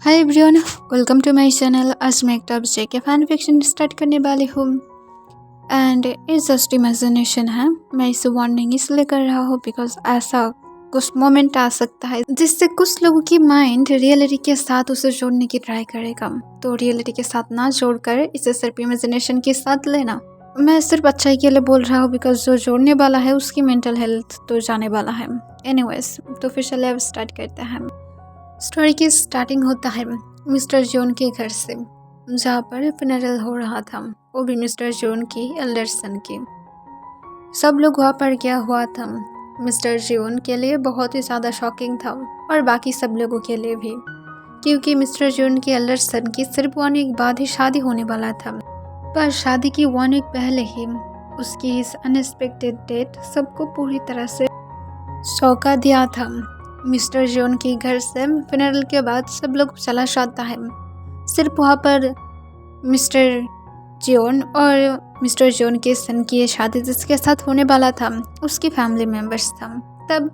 Hi everyone, welcome to my channel. आज मैं एक टॉप के फैन फिक्शन स्टार्ट करने वाली हूँ एंड इट्स जस्ट इमेजिनेशन है। मैं इसे वार्निंग इसलिए कर रहा हूँ बिकॉज ऐसा कुछ मोमेंट आ सकता है जिससे कुछ लोगों की माइंड रियलिटी के साथ उसे जोड़ने की ट्राई करेगा। तो रियलिटी के साथ ना जोड़कर इसे सिर्फ इमेजिनेशन के साथ लेना। मैं सिर्फ अच्छाई के लिए बोल रहा हूँ बिकॉज जो जोड़ने वाला है उसकी मेंटल हेल्थ तो जाने वाला है। एनीवेज, तो फिर चलिए अब स्टार्ट करते हैं। स्टोरी की स्टार्टिंग होता है मिस्टर जॉन के घर से, जहाँ पर फ्यूनरल हो रहा था, वो भी मिस्टर जॉन की एल्डर सन की। सब लोग वहाँ पर गया हुआ था। मिस्टर जॉन के लिए बहुत ही ज़्यादा शॉकिंग था और बाकी सब लोगों के लिए भी, क्योंकि मिस्टर जॉन के एल्डर सन की सिर्फ 1 वीक बाद ही शादी होने वाला था। पर शादी की 1 वीक पहले ही उसकी इस अनएक्सपेक्टेड डेट सबको पूरी तरह से चौंका दिया था। मिस्टर जॉन के घर से फ्यूनरल के बाद सब लोग चला जाता है। सिर्फ वहाँ पर मिस्टर जॉन और मिस्टर जॉन के सन की शादी जिसके साथ होने वाला था उसकी फैमिली मेम्बर्स था। तब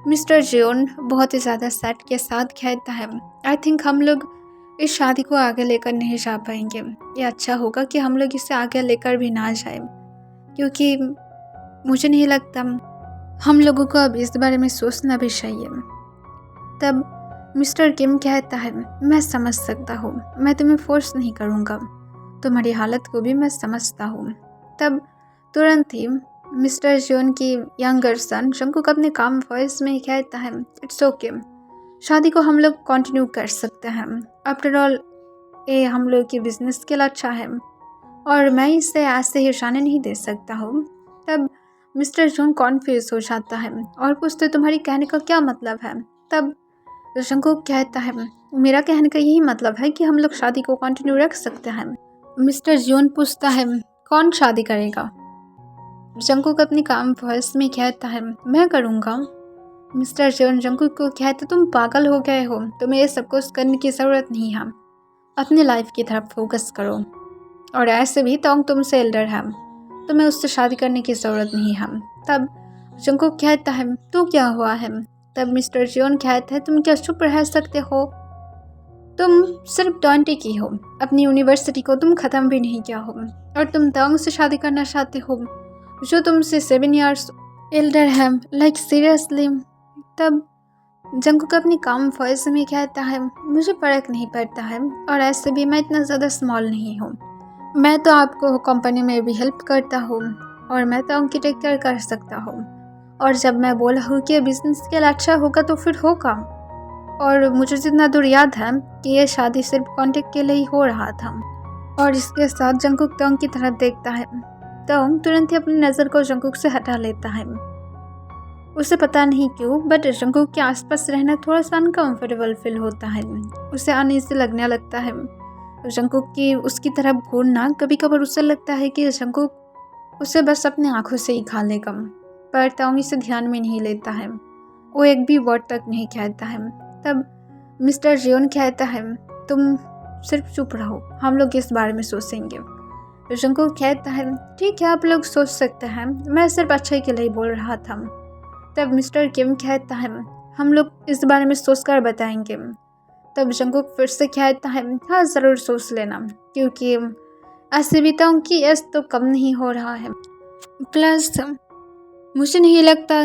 मिस्टर जॉन बहुत ही ज़्यादा सैड के साथ कहता है, आई थिंक हम लोग इस शादी को आगे लेकर नहीं जा पाएंगे। ये अच्छा होगा कि हम लोग इसे आगे लेकर भी ना जाए, क्योंकि मुझे नहीं लगता हम लोगों को अब इस बारे में सोचना भी चाहिए। तब मिस्टर किम कहता है, मैं समझ सकता हूँ, मैं तुम्हें फोर्स नहीं करूँगा, तुम्हारी हालत को भी मैं समझता हूँ। तब तुरंत ही मिस्टर जॉन की यंगर सन जंगकुक अपने काम वॉइस में कहता है, इट्स ओके, शादी को हम लोग कंटिन्यू कर सकते हैं। आफ्टर ऑल ये हम लोग की बिजनेस के लिए अच्छा है और मैं इसे ऐसे ही जाने नहीं दे सकता हूँ। तब मिस्टर जॉन कॉन्फ्यूज हो जाता है और पूछते, तुम्हारी कहने का क्या मतलब है? तब जंगकुक कहता है, मेरा कहने का यही मतलब है कि हम लोग शादी को कंटिन्यू रख सकते हैं। मिस्टर जॉन पूछता है, कौन शादी करेगा? जंगकुक अपनी काम वॉइस में कहता है, मैं करूँगा। मिस्टर जॉन जंगकुक को कहते, तुम पागल हो गए हो, तुम्हें ये सब कुछ करने की ज़रूरत नहीं है, अपनी लाइफ की तरफ फोकस करो। और ऐसे भी तोंग तुमसे एल्डर है, तुम्हें उससे शादी करने की ज़रूरत नहीं है। तब जंगकुक कहता है, तो क्या हुआ है? तब मिस्टर जॉन कहता है, तुम क्या चुप रह सकते हो? तुम सिर्फ 20 की हो, अपनी यूनिवर्सिटी को तुम ख़त्म भी नहीं किया हो और तुम तोंग से शादी करना चाहते हो जो तुमसे 7 ईयर्स एल्डर है। Like seriously? तब जंगकुक अपनी काम वॉइस में कहता है, मुझे फ़र्क नहीं पड़ता है और ऐसे भी मैं इतना ज़्यादा स्मॉल नहीं हूँ। मैं तो आपको कंपनी में भी हेल्प करता हूँ और मैं तो उनकी टेक केयर कर सकता हूँ। और जब मैं बोला हूँ कि बिज़नेस के लिए अच्छा होगा तो फिर होगा। और मुझे जितना दूर याद है कि ये शादी सिर्फ कॉन्टेक्ट के लिए ही हो रहा था। और इसके साथ जंगकुक तोंग की तरफ देखता है। तोंग तुरंत ही अपनी नज़र को जंगकुक से हटा लेता है। उसे पता नहीं क्यों बट जंगकुक के आसपास रहना थोड़ा सा अनकम्फर्टेबल फील होता है। उसे अनईजी लगने लगता है। जंगकुक की उसकी तरफ घूरना कभी कभार उसे लगता है कि जंगकुक उसे बस अपनी आंखों से ही खा लेगा, पर तोंग इसे ध्यान में नहीं लेता है। वो एक भी वर्ड तक नहीं कहता है। तब मिस्टर जॉन कहता है, तुम सिर्फ चुप रहो, हम लोग इस बारे में सोचेंगे। जंगकुक कहता है, ठीक है, आप लोग सोच सकते हैं, मैं सिर्फ अच्छाई के लिए बोल रहा था। तब मिस्टर किम कहता है, हम लोग इस बारे में सोचकर बताएंगे। तब जंगकुक फिर से कहता है, हाँ ज़रूर सोच लेना, क्योंकि ऐसे भी तोंग की एज तो कम नहीं हो रहा है। प्लस मुझे नहीं लगता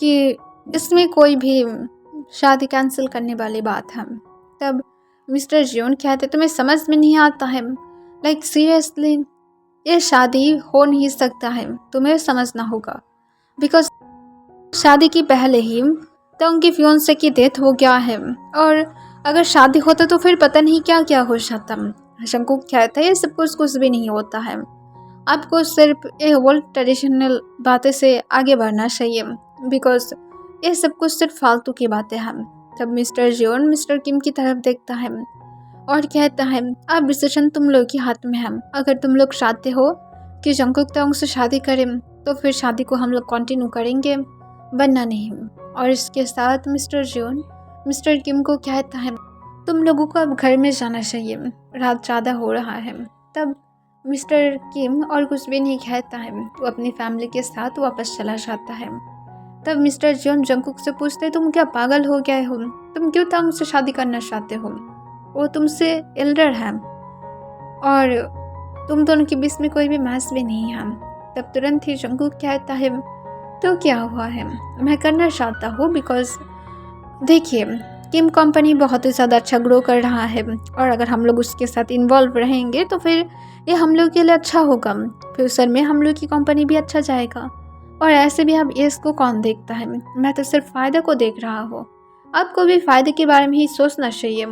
कि इसमें कोई भी शादी कैंसिल करने वाली बात है। तब मिस्टर जॉन कहते, तुम्हें समझ में नहीं आता है? लाइक सीरियसली, ये शादी हो नहीं सकता है, तुम्हें समझना होगा। बिकॉज शादी की पहले ही तोंग की फियोंसे की डेथ हो गया है और अगर शादी होता तो फिर पता नहीं क्या क्या हो जाता। जंगकुक कहता है, ये सब कुछ भी नहीं होता है, आपको सिर्फ ये होल ट्रेडिशनल बातें से आगे बढ़ना चाहिए, बिकॉज ये सब कुछ सिर्फ फालतू की बातें हैं। तब मिस्टर जॉन मिस्टर किम की तरफ देखता है और कहता है, अब डिसीजन तुम लोग के हाथ में है। अगर तुम लोग चाहते हो कि जंगकुक तोंग से शादी करें तो फिर शादी को हम लोग कंटिन्यू करेंगे, वरना नहीं। और इसके साथ मिस्टर जॉन मिस्टर किम को कहता है, तुम लोगों को अब घर में जाना चाहिए, रात ज़्यादा हो रहा है। तब मिस्टर किम और कुछ भी नहीं कहता है, वो अपनी फैमिली के साथ वापस चला जाता है। तब मिस्टर जॉन जंगकुक से पूछते, तुम क्या पागल हो गए हो? तुम क्यों तोंग से शादी करना चाहते हो? वो तुमसे एल्डर है और तुम दोनों के बीच में कोई भी मैच भी नहीं है। तब तुरंत ही जंगकुक कहता है तो क्या हुआ है, मैं करना चाहता हूँ बिकॉज देखिए किम कंपनी बहुत ही ज़्यादा अच्छा ग्रो कर रहा है और अगर हम लोग उसके साथ इन्वॉल्व रहेंगे तो फिर ये हम लोग के लिए अच्छा होगा, फ्यूचर में हम लोग की कंपनी भी अच्छा जाएगा। और ऐसे भी अब इसको कौन देखता है, मैं तो सिर्फ फ़ायदा को देख रहा हूँ, आपको भी फ़ायदे के बारे में ही सोचना चाहिए।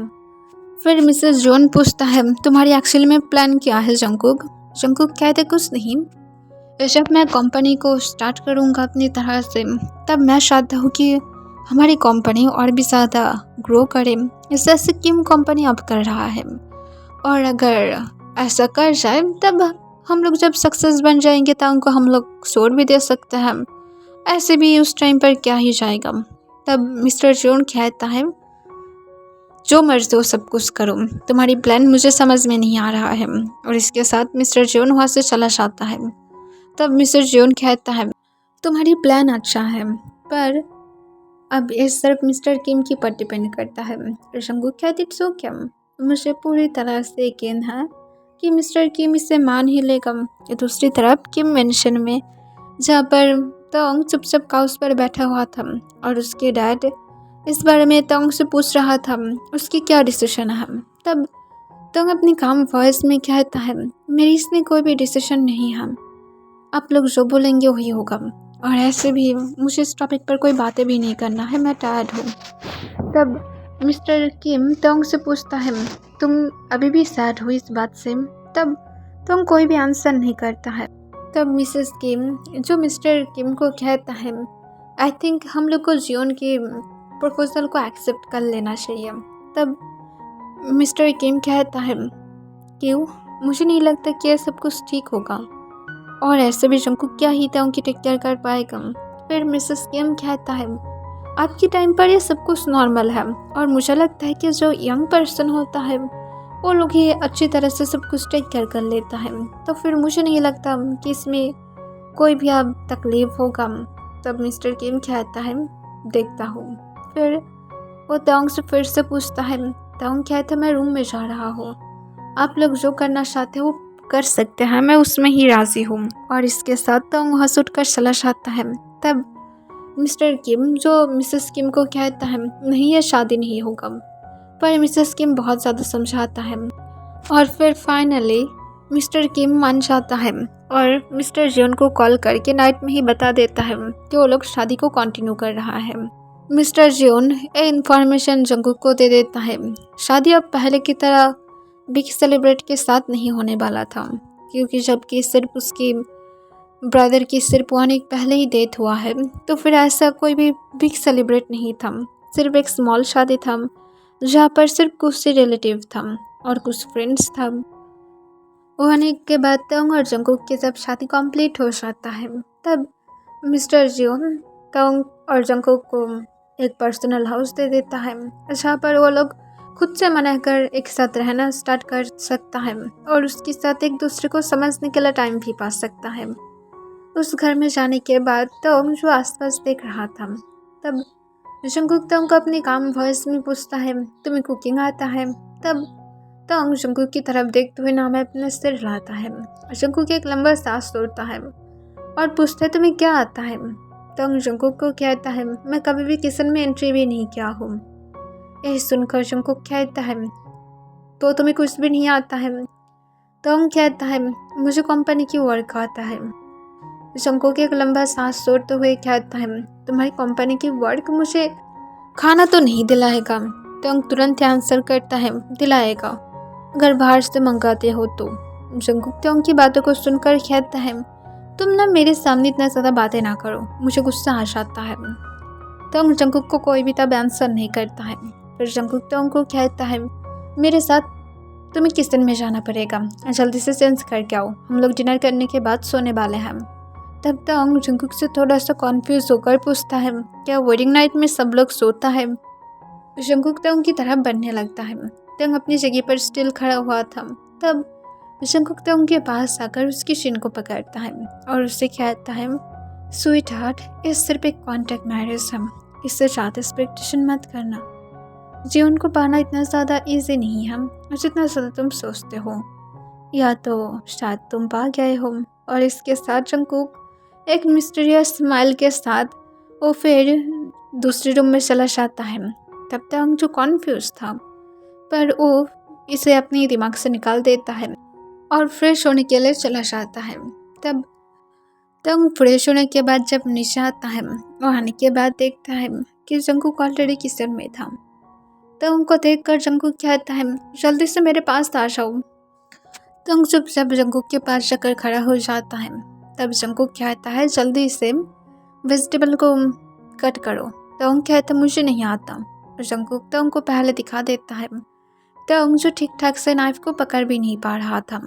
फिर मिसेस जॉन पूछता है तुम्हारी एक्चुअली में प्लान क्या है जंगकुक। जंगकुक कहते कुछ नहीं, जब मैं कंपनी को स्टार्ट करूँगा अपनी तरह से तब मैं चाहता हूँ कि हमारी कंपनी और भी ज़्यादा ग्रो करे, जैसे किम कंपनी अब कर रहा है। और अगर ऐसा कर जाए तब हम लोग जब सक्सेस बन जाएंगे तो उनको हम लोग शोर भी दे सकते हैं, ऐसे भी उस टाइम पर क्या ही जाएगा। तब मिस्टर जॉन कहता है जो मर्जी हो सब कुछ करो, तुम्हारी प्लान मुझे समझ में नहीं आ रहा है। और इसके साथ मिस्टर जॉन वहाँ से चला जाता है। तब मिस्टर जॉन कहता है तुम्हारी प्लान अच्छा है पर अब ये सिर्फ मिस्टर किम की पर डिपेंड करता है। जंगकुक कहती सो क्या, मुझे पूरी तरह से यकीन है कि मिस्टर किम इसे मान ही लेगा। दूसरी तरफ किम मेंशन में जहाँ पर तोंग चुपचाप काउच पर बैठा हुआ था और उसके डैड इस बारे में तोंग से पूछ रहा था उसकी क्या डिसीजन है। तब तोंग अपनी काम वॉइस में कहता है मेरी इसमें कोई भी डिसीजन नहीं है, आप लोग जो बोलेंगे वही होगा और ऐसे भी मुझे इस टॉपिक पर कोई बातें भी नहीं करना है, मैं टायर्ड हूँ। तब मिस्टर किम तोंग से पूछता है तुम अभी भी सैड हो इस बात से। तब तोंग कोई भी आंसर नहीं करता है। तब मिसेस किम जो मिस्टर किम को कहता है आई थिंक हम लोग को जियोन के प्रपोजल को एक्सेप्ट कर लेना चाहिए। तब मिस्टर किम कहता है क्यों, मुझे नहीं लगता कि यह सब कुछ ठीक होगा और ऐसे भी जंगकुक क्या ही था उनकी टेक केयर कर पाएगा। फिर मिसेस किम कहता है आज के टाइम पर ये सब कुछ नॉर्मल है और मुझे लगता है कि जो यंग पर्सन होता है वो लोग ही अच्छी तरह से सब कुछ टेक केयर कर लेता है, तो फिर मुझे नहीं लगता कि इसमें कोई भी अब तकलीफ होगा। तब मिस्टर किम कहता है देखता हूँ। फिर वो तोंग से फिर से पूछता है, तोंग कहता है मैं रूम में जा रहा हूँ, आप लोग जो करना चाहते हो वो कर सकते हैं, मैं उसमें ही राज़ी हूँ। और इसके साथ तोंग वहाँ से उठकर चला जाता है। तब मिस्टर किम जो मिसेस किम को कहता है नहीं ये शादी नहीं होगा, पर मिसेस किम बहुत ज़्यादा समझाता है और फिर फाइनली मिस्टर किम मान जाता है और मिस्टर जॉन को कॉल करके नाइट में ही बता देता है कि वो लोग शादी को कंटिन्यू कर रहा है। मिस्टर जॉन ये इन्फॉर्मेशन जंगकुक को दे देता है। शादी अब पहले की तरह बिग सेलिब्रेट के साथ नहीं होने वाला था, क्योंकि जबकि सिर्फ उसकी ब्रदर की सिर्फ 1 वीक पहले ही डेथ हुआ है, तो फिर ऐसा कोई भी बिग सेलिब्रेट नहीं था, सिर्फ एक स्मॉल शादी था जहाँ पर सिर्फ कुछ से रिलेटिव था और कुछ फ्रेंड्स था। होने के बाद तोंग और जंगकुक की जब शादी कंप्लीट हो जाता है तब मिस्टर जॉन तोंग और जंगकुक को एक पर्सनल हाउस दे देता है जहाँ पर वो लोग खुद से मना कर एक साथ रहना स्टार्ट कर सकता है और उसके साथ एक दूसरे को समझने के लिए टाइम भी पा सकता है। उस घर में जाने के बाद तोंग जो आसपास देख रहा था तब जंगकुक तोंग को अपने काम वॉइस में पूछता है तुम्हें कुकिंग आता है। तब तोंग जंगकुक की तरफ देखते हुए नाम अपने सिर हिलाता है। जंगकुक एक लंबा सांस तोड़ता है और पूछता है तुम्हें क्या आता है। तोंग जंगकुक को कहता है मैं कभी भी किचन में एंट्री भी नहीं किया हूँ। यही सुनकर जंगकुक कहता है तो तुम्हें कुछ भी नहीं आता है। तोंग कहता है मुझे कंपनी की वर्क आता है। जंगकुक एक लंबा सांस तोड़ते हुए कहता है तुम्हारी कंपनी की वर्क मुझे खाना तो नहीं दिलाएगा। तोंग तुरंत आंसर करता है दिलाएगा, अगर बाहर से मंगाते हो तो। जंगकुक तोंग की बातों को सुनकर कहता है तुम ना मेरे सामने इतना ज़्यादा बातें ना करो, मुझे गुस्सा आ जाता है। तोंग जंगकुक को कोई भी तब आंसर नहीं करता है। फिर जंगकुक तोंग को कहता है मेरे साथ तुम्हें किचन में जाना पड़ेगा, जल्दी से चेंज करके आओ, हम लोग डिनर करने के बाद सोने वाले हैं। तब तोंग जंगकुक से थोड़ा सा कॉन्फ्यूज होकर पूछता है क्या वेडिंग नाइट में सब लोग सोता है। जंगकुक तोंग की तरफ बढ़ने लगता है। तोंग अपनी जगह पर स्टिल खड़ा हुआ था। तब जंगकुक तोंग के पास आकर उसकी शिन को पकड़ता है और उससे कहता है स्वीट हार्ट, ये सिर्फ एक कॉन्टैक्ट मैरिज है, इससे ज़्यादा एक्सपेक्टेशन मत करना। जीवन को पाना इतना ज़्यादा इजी नहीं है जितना ज़्यादा तुम सोचते हो, या तो शायद तुम पा गए हो। और इसके साथ जंगकुक एक मिस्टीरियस स्माइल के साथ वो फिर दूसरे रूम में चला जाता है। तब तक जो कॉन्फ्यूज था, पर वो इसे अपने दिमाग से निकाल देता है और फ्रेश होने के लिए चला जाता है। तब फ्रेश होने के बाद जब नीचे आता है, वो आने के बाद देखता है कि जंगकुक ऑलरेडी किचन में था। तो उनको देखकर जंगकुक कहता है, जल्दी से मेरे पास आ जाओ। तो चुपचाप जंगकुक के पास जाकर खड़ा हो जाता है। तब जंगकुक कहता है, जल्दी से वेजिटेबल को कट करो। तो कहता, मुझे नहीं आता। जंगकुक तो उनको पहले दिखा देता है। तो जो ठीक ठाक से नाइफ को पकड़ भी नहीं पा रहा था।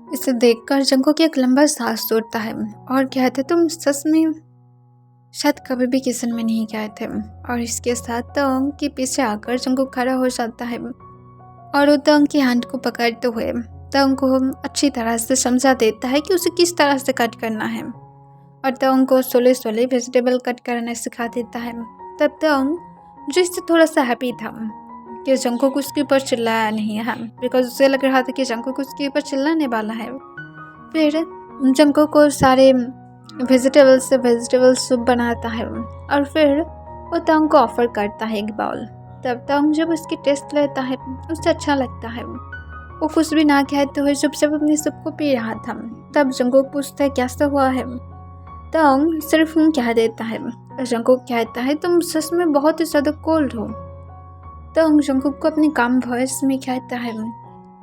इसे देखकर जंगकुक एक लंबा सांस छोड़ता है और कहते, तुम सच में शायद कभी भी किचन में नहीं गए थे। और इसके साथ तंग के पीछे आकर जंगकुक खड़ा हो जाता है और वो तंग की हैंड को पकड़ते हुए तंग को अच्छी तरह से समझा देता है कि उसे किस तरह से कट करना है, और तंग को सोले सोले वेजिटेबल कट करना सिखा देता है। तब तंग जिससे थोड़ा सा हैप्पी था कि जंगकुक उसके ऊपर चिल्लाया नहीं है, बिकॉज उसे लग रहा था कि जंगकुक उसके ऊपर चिल्लाने वाला है। फिर जंगकुक को सारे वेजिटेबल से वेजिटेबल सूप बनाता है और फिर वो तंग को ऑफर करता है एक बाउल। तब तंग जब उसकी टेस्ट लेता है उसे अच्छा लगता है। वो कुछ भी ना कहते हुए चुपचाप अपने सूप को पी रहा था। तब जंगकुक पूछता है, कैसा हुआ है? तंग सिर्फ कह देता है। जंगकुक कहता है, तुम सच में बहुत ही ज़्यादा कोल्ड हो। तंग जंगकुक को अपनी काम वॉइस में कहता है,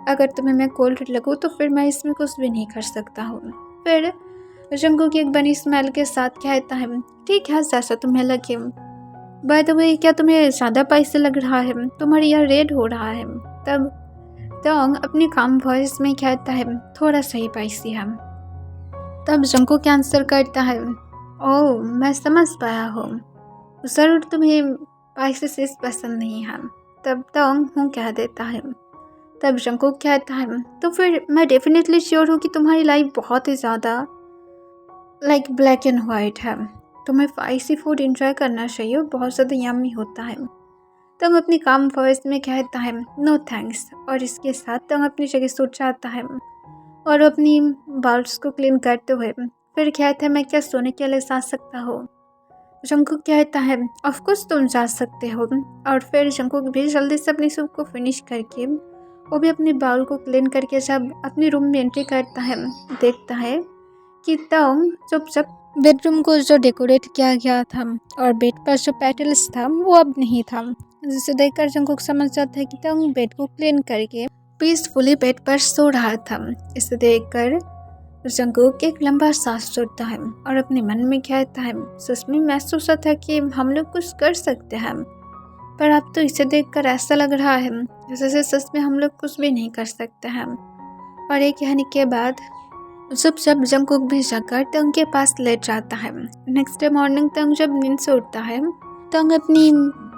अगर तुम्हें मैं कोल्ड लगूँ तो फिर मैं इसमें कुछ भी नहीं कर सकता हूँ। फिर जंगकुक एक बनी स्माइल के साथ कहता है, ठीक है, जैसा तुम्हें लगे। बाय द वे, क्या तुम्हें ज़्यादा स्पाइसी लग रहा है? तुम्हारी यार रेड हो रहा है। तब तंग अपनी काम वॉइस में कहता है, थोड़ा सही स्पाइसी है। तब जंगकुक आंसर करता है, ओह मैं समझ पाया हूँ, ज़रूर तुम्हें स्पाइसी चीज़ पसंद नहीं है। तब तंग हूँ कह देता है। तब जंगकुक कहता है, तो फिर मैं डेफिनेटली श्योर हूँ कि तुम्हारी लाइफ बहुत ही ज़्यादा ब्लैक एंड वाइट है। तुम्हें स्पाइसी फूड एंजॉय करना चाहिए, बहुत ज़्यादा यम्मी होता है। तंग अपनी काम वॉइस में कहता है, नो थैंक्स। और इसके साथ तंग अपनी जगह से उठ जाता है और अपनी बाउल्स को क्लीन करते हुए फिर कहता है, मैं क्या सोने के लिए जा सकता हूँ? जंगकुक कहता है, ऑफ कोर्स तुम जा सकते हो। और फिर जंगकुक भी जल्दी से अपनी सूप को फिनिश करके वो भी अपनी बाउल को क्लीन करके जब अपने रूम में एंट्री करता है, देखता है कि तंग चुपचाप बेडरूम को जो डेकोरेट किया गया था और बेड पर जो पेटल्स था वो अब नहीं था, जिसे देखकर जंगकुक समझ जाता है कि तंग बेड को क्लीन करके पीसफुली बेड पर सो रहा था। इसे देखकर जंगकुक एक लंबा सांस छोड़ता है और अपने मन में कहता है, सच में मैं सोचा था कि हम लोग कुछ कर सकते हैं, पर अब तो इसे देखकर ऐसा लग रहा है जैसे सच में हम लोग कुछ भी नहीं कर सकते हैं। और एक कहने के बाद चुपचाप जंगकुक भी जाकर तंग के पास लेट जाता है। नेक्स्ट डे मॉर्निंग तंग जब नींद से उठता है, तंग अपनी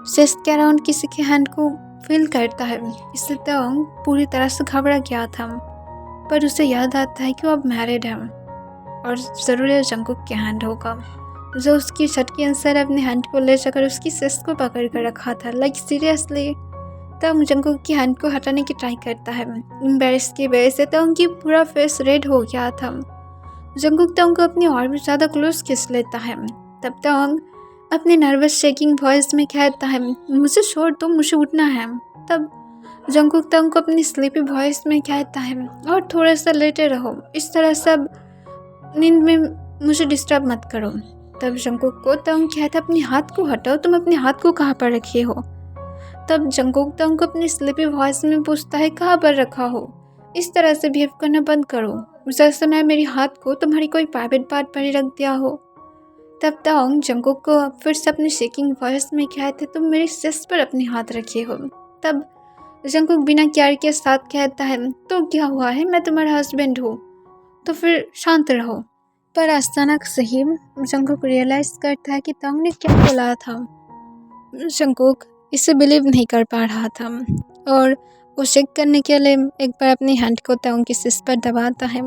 चेस्ट के अराउंड किसी के हैंड को फील करता है। इससे तंग पूरी तरह से घबरा गया था, पर उसे याद आता है कि वो अब मैरिड है और ज़रूर जंगकुक के हैंड होगा, जो उसकी शर्ट के अंदर अपने हैंड को ले जाकर उसकी चेस्ट को पकड़ कर रखा था। सीरियसली। तंग जंगकुक की हैंड को हटाने की ट्राई करता है। एम्बैरेस की वजह से तंग की पूरा फेस रेड हो गया था। जंगकुक तंग को अपनी और भी ज़्यादा क्लोज खींच लेता है। तब तंग अपने नर्वस शेकिंग वॉइस में कहता है, मुझे छोड़ दो, मुझे उठना है। तब जंगकुक तंग को अपनी स्लीपी वॉइस में कहता है, और थोड़ा सा लेटे रहो, इस तरह सब नींद में मुझे डिस्टर्ब मत करो। तब जंगकुक को तंग कहता है, अपने हाथ को हटाओ, तुम अपने हाथ को कहाँ पर रखे हो? तब जंगकुक तंग को अपनी स्लीपी वॉइस में पूछता है, कहाँ पर रखा हो? इस तरह से बिहेव करना बंद करो, जैसे मैं मेरे हाथ को तुम्हारी कोई प्राइवेट पार्ट पर ही रख दिया हो। तब तंग जंगकुक को फिर से अपनी शेकिंग वॉइस में कहते, तुम मेरी चेस्ट पर अपने हाथ रखे हो। तब जंगकुक बिना केयर के साथ कहता है, तो क्या हुआ है, मैं तुम्हारा हस्बैंड हूँ, तो फिर शांत रहो। पर अचानक से ही जंगकुक रियलाइज करता है कि तंग ने क्या बोला था। जंगकुक इसे बिलीव नहीं कर पा रहा था और वो चेक करने के लिए एक बार अपनी हैंड को तंग की चेस्ट पर दबाता है,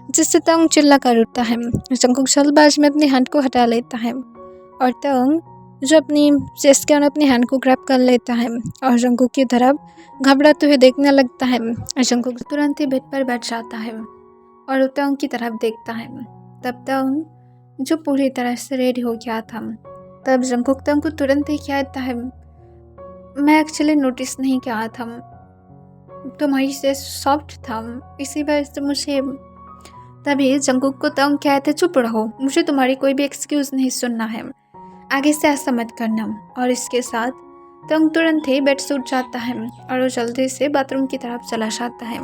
जिससे तंग चिल्ला कर उठता है। जंगकुक जल्दबाजी में अपनी हैंड को हटा लेता है और तंग जो अपनी चेस्ट के अपनी हैंड को ग्रैब कर लेता है और जंकुक की तरफ घबराते हुए देखने लगता है। जंकुक तुरंत ही बेड पर बैठ जाता है और तंग की तरफ देखता है। तब तंग जो पूरी तरह से रेडी हो गया था। तब जंकुक तंग को तुरंत ही कहता है, मैं एक्चुअली नोटिस नहीं किया था, तुम्हारी से सॉफ्ट था, इसी वजह से मुझे। तभी जंकुक को तंग कहते, चुप रहो, मुझे तुम्हारी कोई भी एक्सक्यूज़ नहीं सुनना है, आगे से ऐसा मत करना। और इसके साथ तंग तुरंत ही बेड से उठ जाता है और वो जल्दी से बाथरूम की तरफ चला जाता है।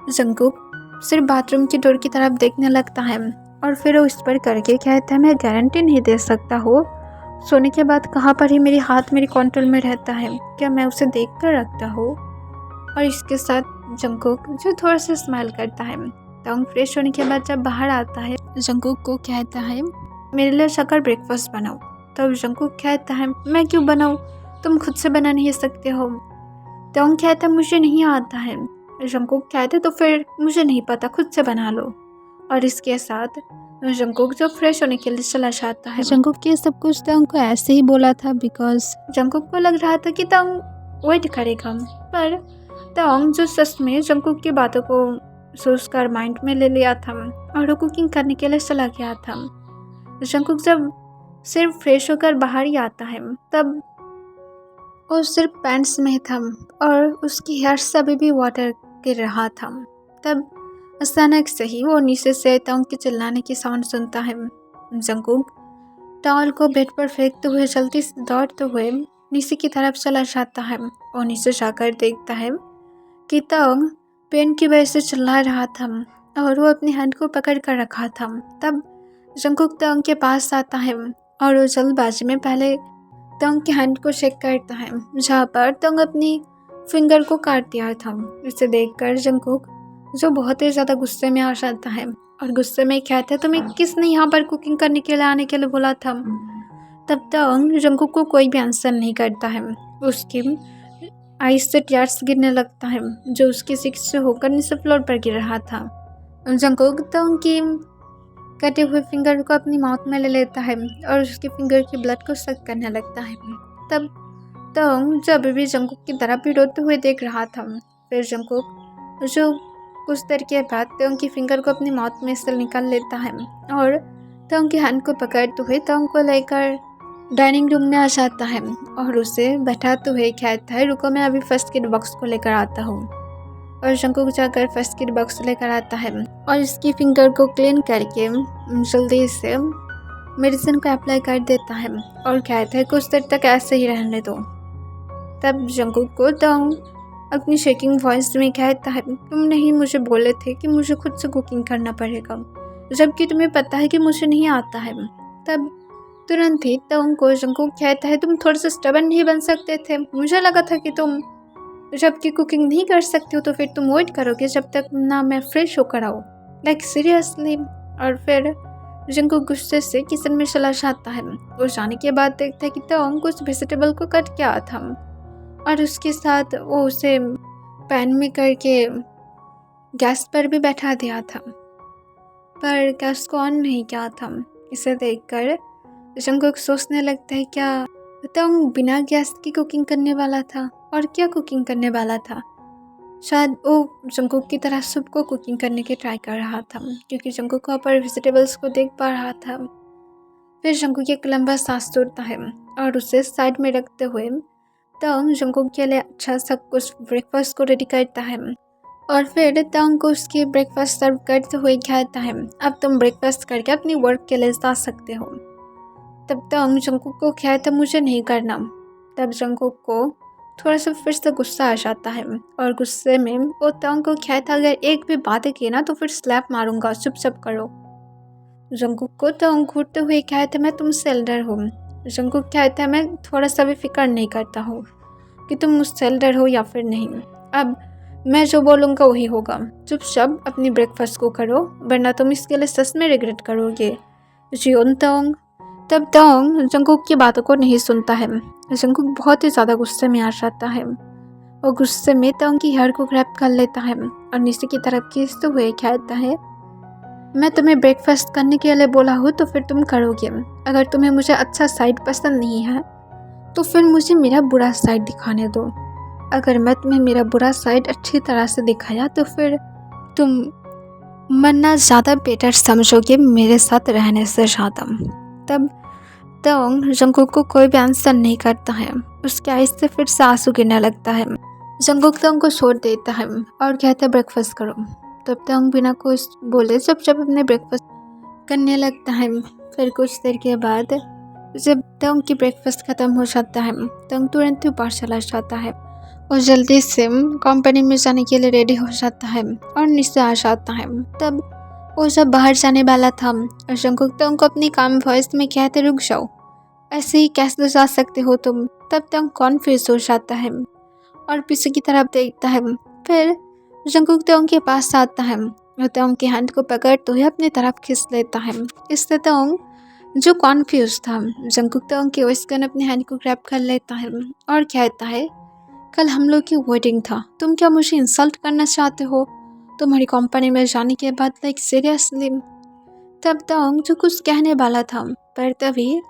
जंकुक सिर्फ बाथरूम की डोर की तरफ देखने लगता है और फिर वो इस पर करके कहता है, मैं गारंटी नहीं दे सकता हो सोने के बाद कहाँ पर ही मेरी हाथ मेरी कंट्रोल में रहता है, क्या मैं उसे देख कर रखता हूँ। और इसके साथ जंकुक जो थोड़ा सा स्माइल करता है। तंग फ्रेश होने के बाद जब बाहर आता है, जंकुक को कहता है, मेरे लिए शक्कर ब्रेकफास्ट बनाओ। तब जंकुक कहता है, मैं क्यों बनाऊँ, तुम खुद से बना नहीं सकते हो। तंग कहता है, मुझे नहीं आता है। जंकुक कहते, तो फिर मुझे नहीं पता, खुद से बना लो। और इसके साथ जंकुक जो फ्रेश होने के लिए चला जाता है। जंकुक के सब कुछ तंग को ऐसे ही बोला था बिकॉज जंकुक को लग रहा था कि तंग वेट करेगा, पर तंग जो सच में जंकुक की बातों को सोचकर माइंड में ले लिया था और वो कुकिंग करने के लिए चला गया था। जंकुक जब सिर्फ फ्रेश होकर बाहर ही आता है, तब वो सिर्फ पैंट्स में था और उसकी हेयर से अभी भी वाटर गिर रहा था। तब अचानक से ही वो नीचे से तंग के चिल्लाने की साउंड सुनता है। जंकुक टॉवल को बेड पर फेंकते हुए जल्दी से दौड़ते हुए नीचे की तरफ चला जाता है और नीचे जाकर देखता है कि तंग पेन की वजह से चिल्ला रहा था और वो अपनी हैंड को पकड़ कर रखा था। तब जंकुक तंग के पास आता है और वो जल्दबाजी में पहले तंग के हैंड को चेक करता है जहाँ पर तंग अपनी फिंगर को काट दिया था। इसे देखकर जंकुक जो बहुत ही ज़्यादा गुस्से में आ जाता है और गुस्से में कहता है, तुम्हें किसने यहाँ पर कुकिंग करने के लिए आने के लिए बोला था। तब तंग जंकुक को कोई भी आंसर नहीं करता है। उसकी आइस से टीयर्स गिरने लगता है जो उसकी सिक्स से होकर नीचे फ्लोर पर गिर रहा था। जंकुक तंग की कटे हुए फिंगर को अपनी माउथ में ले लेता है और उसके फिंगर की ब्लड को सक करने लगता है। तब तंग जो अभी भी जंकुक की तरफ भी रोते हुए देख रहा था। फिर जंकुक जो कुछ देर के बाद तंग की फिंगर को अपनी माउथ में से निकाल लेता है और तंग के हैंड को पकड़ते हुए तंग को लेकर डाइनिंग रूम में आ जाता है और उसे बैठाते हुए कहता है, रुको मैं अभी फर्स्ट एड बॉक्स को लेकर आता हूँ। और जंकुक जाकर फर्स्ट एड बॉक्स लेकर आता है और इसकी फिंगर को क्लीन करके जल्दी से मेडिसिन को अप्लाई कर देता है और कहता है, कुछ देर तक ऐसे ही रहने दो। तब जंकुक को तंग अपनी शेकिंग वॉइस में कहता है, तुम नहीं मुझे बोले थे कि मुझे खुद से कुकिंग करना पड़ेगा, जबकि तुम्हें पता है कि मुझे नहीं आता है। तब तुरंत ही तंग को जंकुक कहता है, तुम थोड़ा सा स्टबर्न नहीं बन सकते थे, मुझे लगा था कि तुम जबकि कुकिंग नहीं कर सकते हो तो फिर तुम वेट करोगे जब तक ना मैं फ्रेश होकर आऊँ, लाइक सीरियसली। और फिर जंकुक गुस्से से किचन में चला जाता है। वो जाने के बाद देखता है कि तंग कुछ वेजिटेबल को कट किया था और उसके साथ वो उसे पैन में करके गैस पर भी बैठा दिया था, पर गैस को ऑन नहीं किया था। इसे देखकर जंकुक सोचने लगता है, क्या तंग बिना गैस की कुकिंग करने वाला था और क्या कुकिंग करने वाला था। शायद वो जंकुक की तरह सूप को कुकिंग करने की ट्राई कर रहा था क्योंकि जंकुक पर वेजिटेबल्स को देख पा रहा था। फिर जंकुक एक लंबा सांस तोड़ता है और उसे साइड में रखते हुए तंग जंकुक के लिए अच्छा सा कुछ ब्रेकफास्ट को रेडी करता है और फिर तंग को उसकी ब्रेकफास्ट सर्व करते हुए कहता है, अब तुम ब्रेकफास्ट करके अपनी वर्क के लिए जा सकते हो। तब तंग जंकुक को कहता है, मुझे नहीं करना। तब जंकुक को थोड़ा सा फिर से गुस्सा आ जाता है और गुस्से में वो तंग को कहता, अगर एक भी बात की ना तो फिर स्लैप मारूंगा, चुप करो। जंकुक को तंग घूरते हुए कहता है, मैं तुमसे एल्डर हूँ। जंकुक कहता है, मैं थोड़ा सा भी फिक्र नहीं करता हूँ कि तुम मुझसे एल्डर हो या फिर नहीं, अब मैं जो बोलूँगा वही होगा, चुपचाप अपनी ब्रेकफास्ट को करो वरना तुम इसके लिए सच में रिग्रेट करोगे। जियोन तंग। तब तंग जंकुक की बातों को नहीं सुनता है। जंकुक बहुत ही ज़्यादा गुस्से में आ जाता है और गुस्से में तंग की हेयर को ग्रैब कर लेता है और नीचे की तरफ खींचते हुए कहता है, मैं तुम्हें ब्रेकफास्ट करने के लिए बोला हूँ तो फिर तुम करोगे। अगर तुम्हें मुझे अच्छा साइड पसंद नहीं है तो फिर मुझे मेरा बुरा साइड दिखाने दो। अगर मैं तुम्हें मेरा बुरा साइड अच्छी तरह से दिखाया तो फिर तुम मरना ज़्यादा बेटर समझोगे मेरे साथ रहने से ज़्यादा। तब तोंग जंगकुक को कोई भी आंसर नहीं करता है। उसके आइज से फिर से आंसू गिरने लगता है। जंगकुक तोंग को छोड़ देता है और कहता है ब्रेकफास्ट करो। तब तोंग बिना कुछ बोले जब अपने ब्रेकफास्ट करने लगता है। फिर कुछ देर के बाद जब तोंग की ब्रेकफास्ट ख़त्म हो जाता है तोंग तुरंत ही ऊपर चला जाता है और जल्दी से कंपनी में जाने के लिए रेडी हो जाता है और नीचे आ जाता है। तब वो जब बाहर जाने वाला था और जंगकुक तोंग को अपनी काम वॉइस में कहते रुक जाओ, ऐसे ही कैसे जा सकते हो तुम। तब तोंग कॉन्फ्यूज हो जाता है और पीछे की तरफ देखता है। फिर जंगकुक तोंग के पास आता है और तोंग के हैंड को पकड़ते हुए अपनी तरफ खींच लेता है। इससे तोंग जो कॉन्फ्यूज था जंगकुक तोंग के वॉइस गन अपने हैंड को ग्रैब कर लेता है और कहता है कल हम लोग की वेडिंग था, तुम क्या मुझे इंसल्ट करना चाहते हो तुम्हारी कंपनी में जाने के बाद, लाइक सीरियसली। तब तोंग जो कुछ कहने वाला था पर तभी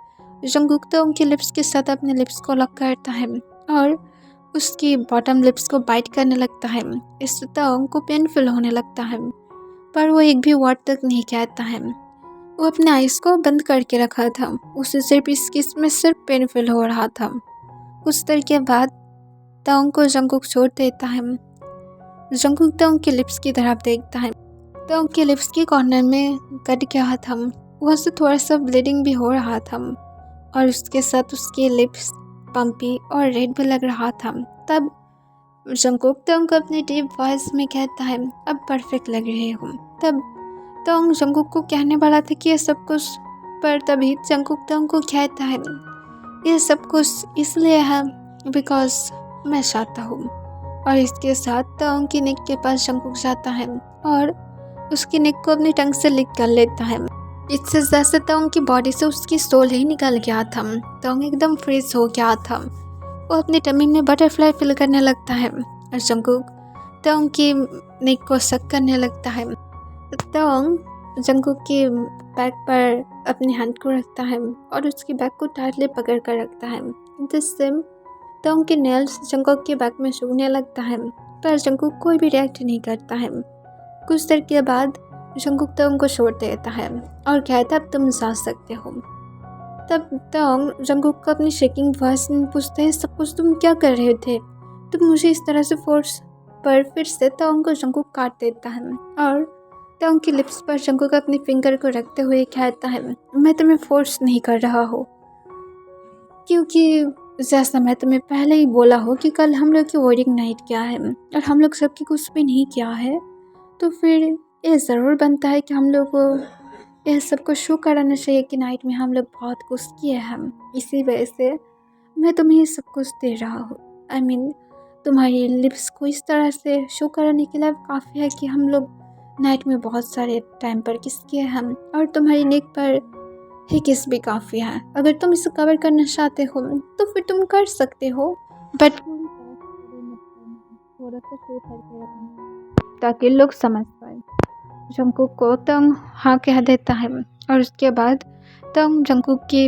जंगकुक तोंग के लिप्स के साथ अपने लिप्स को लॉक करता है और उसकी बॉटम लिप्स को बाइट करने लगता है। इससे तोंग को पेनफुल होने लगता है पर वो एक भी वर्ड तक नहीं कहता है। वो अपने आइज को बंद करके रखा था, उसे सिर्फ इस किस में सिर्फ पेनफुल हो रहा था। कुछ देर के बाद तोंग को जंगकुक छोड़ देता है। जंगकुक तोंग के लिप्स की तरफ देखता है। तोंग के लिप्स के कॉर्नर में कट गया था, वहाँ से थोड़ा सा ब्लीडिंग भी हो रहा था और उसके साथ उसके लिप्स पम्पी और रेड भी लग रहा था। तब जंगकुक तोंग को अपनी डीप वॉइस में कहता है अब परफेक्ट लग रहे हो। तब तोंग जंगकुक को कहने वाला था कि ये सब कुछ, पर तभी जंगकुक तोंग को कहता है ये सब कुछ इसलिए है बिकॉज मैं चाहता हूँ। और इसके साथ तोंग की नेक के पास जंगकुक जाता है और उसकी नेक को अपनी टंग से लिक कर लेता है। इससे जैसे तोंग की बॉडी से उसकी सोल ही निकल गया था। तोंग एकदम फ्रीज हो गया था। वो अपनी टमी में बटरफ्लाई फील करने लगता है और जंगकुक तोंग की नेक को सक करने लगता है। तोंग जंगकुक के बैक पर अपने हैंड को रखता है और उसकी बैक को टाइटली पकड़ कर रखता है। जिससे तोंग के नेल्स जंगकुक के बैक में सूखने लगता है पर जंगकुक कोई भी रिएक्ट नहीं करता है। कुछ देर के बाद जंगकुक तोंग को छोड़ देता है और कहता अब तुम जा सकते हो। तब तोंग जंगकुक को अपनी शेकिंग वॉइस में पूछते हैं सब कुछ तुम क्या कर रहे थे, तुम मुझे इस तरह से फोर्स। पर फिर से तोंग को जंगकुक काट देता है और तोंग की लिप्स पर जंगकुक अपनी फिंगर को रखते हुए कहता है मैं तुम्हें फोर्स नहीं कर रहा हूँ, क्योंकि जैसा मैं तुम्हें पहले ही बोला हो कि कल हम लोग की वेडिंग नाइट क्या है और हम लोग सबकी कुछ भी नहीं किया है, तो फिर ये ज़रूर बनता है कि हम लोग को यह सबको शो कराना चाहिए कि नाइट में हम लोग बहुत कुछ किए हैं। इसी वजह से मैं तुम्हें ये सब कुछ दे रहा हूँ। आई मीन तुम्हारी लिप्स को इस तरह से शो कराने के लिए काफ़ी है कि हम लोग नाइट में बहुत सारे टाइम पर किस किए हम, और तुम्हारी नेक पर ही किस भी काफ़ी है। अगर तुम इसे कवर करना चाहते हो तो फिर तुम कर सकते हो, बट थोड़ा सा शो करके रखना ताकि लोग समझ पाए। जंगकुक को तोंग हाँ कह देता है और उसके बाद तोंग जंगकुक की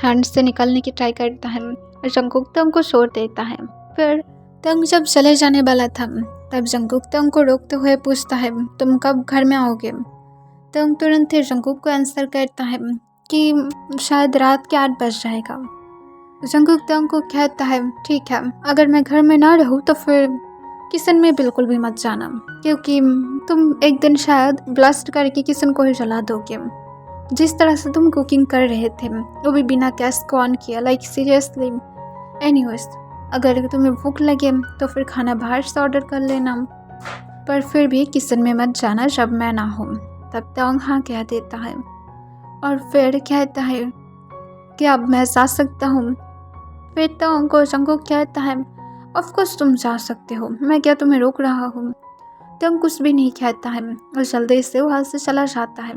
हैंड से निकलने की ट्राई करता है और जंगकुक तोंग को छोड़ देता है। फिर तोंग जब चले जाने वाला था तब जंगकुक तोंग को रोकते हुए पूछता है तुम कब घर में आओगे। तोंग तुरंत ही जंगकुक को आंसर करता है कि शायद रात के 8 बज जाएगा। जंगकुक तोंग को कहता है ठीक है, अगर मैं घर में ना रहूँ तो फिर किचन में बिल्कुल भी मत जाना, क्योंकि तुम एक दिन शायद ब्लास्ट करके किचन को ही जला दोगे। जिस तरह से तुम कुकिंग कर रहे थे वो भी बिना गैस को ऑन किया, लाइक सीरियसली। एनीवेज अगर तुम्हें भूख लगे तो फिर खाना बाहर से ऑर्डर कर लेना, पर फिर भी किचन में मत जाना जब मैं ना हूँ। तब तोंग हाँ कह देता है और फिर कहता है कि अब मैं जा सकता हूँ। फिर तोंग को जंगकुक कहता है ऑफकोर्स तुम जा सकते हो, मैं क्या तुम्हें रोक रहा हूँ। तोंग कुछ भी नहीं कहता है और जल्दी से वहाँ से चला जाता है।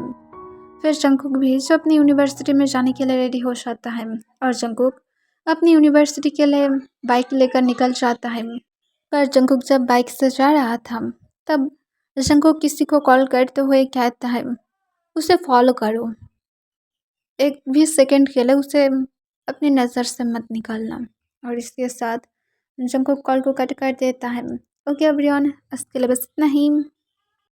फिर जंगकुक भी जो अपनी यूनिवर्सिटी में जाने के लिए रेडी हो जाता है और जंगकुक अपनी यूनिवर्सिटी के लिए बाइक लेकर निकल जाता है। पर जंगकुक जब बाइक से जा रहा था तब जंगकुक किसी को कॉल करते हुए कहता है उसे फॉलो करो। एक भी सेकंड के लिए उसे अपनी नज़र से मत निकालना। और इसके साथ जंकुक कॉल को कट कर देता है। ओके एवरीवन, आज के लिए बस इतना ही।